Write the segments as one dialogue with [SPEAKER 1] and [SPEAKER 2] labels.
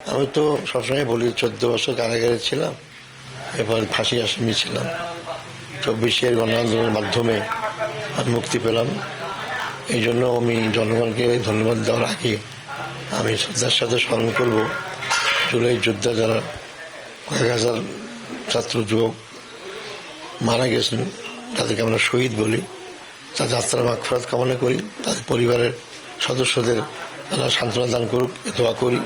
[SPEAKER 1] আমি তো সবসময় বলি 14 বছর কারাগারে ছিলাম, এবার ফাঁসি আসামি ছিলাম। 24-এর গণ আন্দোলনের মাধ্যমে আমি মুক্তি পেলাম। এই জন্য আমি জনগণকে ধন্যবাদ দেওয়ার আগে আমি শ্রদ্ধার সাথে স্মরণ করব জুলাই যোদ্ধা যারা কয়েক হাজার ছাত্র যুবক মারা গেছেন, তাদেরকে আমরা শহীদ বলি। তাদের আত্মার মাগফিরাত কামনা করি, তাদের পরিবারের সদস্যদের আল্লাহ সান্ত্বনা দান করুক, দোয়া করি।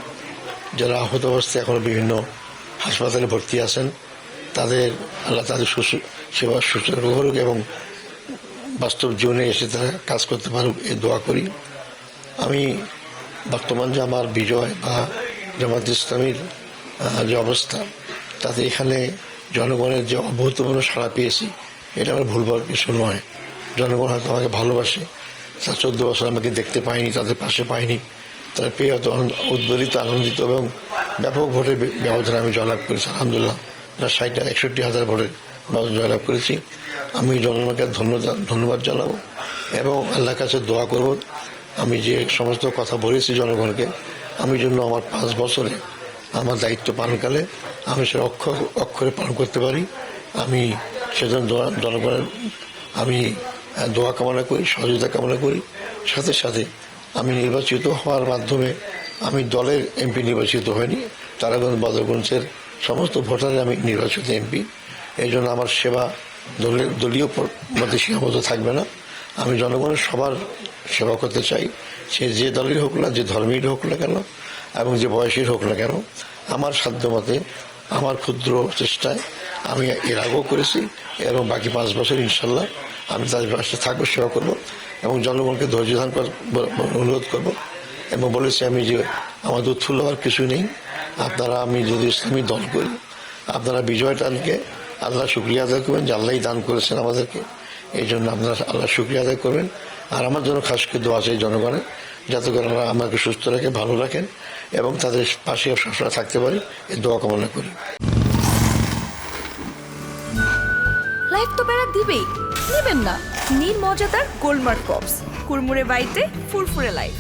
[SPEAKER 1] যারা আহত অবস্থায় এখনো বিভিন্ন হাসপাতালে ভর্তি আছেন, তাদের আল্লাহ তাদের সেবা সুস্থ করুক এবং বাস্তব জীবনে এসে তারা কাজ করতে পারুক, এই দোয়া করি। আমি বর্তমান যে আমার বিজয় বা জামাত ইসলামীর যে অবস্থা, তাতে এখানে জনগণের যে অভূতপূর্ণ সাড়া পেয়েছি, এটা আমার ভুলবার কিছু নয়। জনগণ হয়তো আমাকে ভালোবাসে, তার 14 বছর আমাকে দেখতে পায়নি, তাদের পাশে পায়নি, তারা পেয়ে হয়তো উদ্বেলিত, আনন্দিত এবং ব্যাপক ভোটের ব্যবধানে আমি জয়লাভ করেছি। আলহামদুলিল্লাহ, 61,000 ভোটের জয়লাভ করেছি। আমি জনগণকে ধন্যবাদ জানাবো এবং আল্লাহর কাছে দোয়া করব। আমি যে সমস্ত কথা বলেছি জনগণকে, আমি জন্য আমার 5 বছরে আমার দায়িত্ব পালনকালে আমি সে অক্ষরে পালন করতে পারি। আমি সেজন্য জনগণের আমি দোয়া কামনা করি, সহযোগিতা কামনা করি। সাথে সাথে আমি নির্বাচিত হওয়ার মাধ্যমে আমি দলের এমপি নির্বাচিত হয়নি, তারাগঞ্জ বদরগঞ্জের সমস্ত ভোটারে আমি নির্বাচিত এমপি। এই জন্য আমার সেবা দলীয় মধ্যে সীমাবদ্ধ থাকবে না। আমি জনগণের সবার সেবা করতে চাই, সে যে দলের হোক না, যে ধর্মের হোক না কেন এবং যে বয়সের হোক না কেন। আমার সাধ্য মতে, আমার ক্ষুদ্র চেষ্টায় আমি এর আগেও করেছি এবং বাকি 5 বছর ইনশাল্লাহ আমি তাদের পাশে থাকবো, সেবা করবো এবং জনগণকে ধৈর্য ধারণ অনুরোধ করব এবং বলেছি আমি যে আমাদের উৎফুল্ল হওয়ার কিছু নেই। আপনারা, আমি যদি ইসলামী দল করি, আপনারা বিজয়টাকে আল্লাহ শুকরিয়া আদায় করবেন যে আল্লাহই দান করেছেন আমাদেরকে। এই জন্য আপনারা আল্লাহ শুকরিয়া আদায় করবেন। আর আমার জন্য খাস করে দোয়া চাই জনগণের, যাতে করে আমরা আমাকে সুস্থ রাখে, ভালো রাখেন এবং তাদের পাশে সবসময় থাকতে পারি, এই দোয়া কামনা করি।
[SPEAKER 2] লাইফ তো বেড়া দিবেই, নেবেন না? নীল মজাদার গোলমার্ক পপস, কুরমুরে বাইতে ফুরফুরে লাইফ।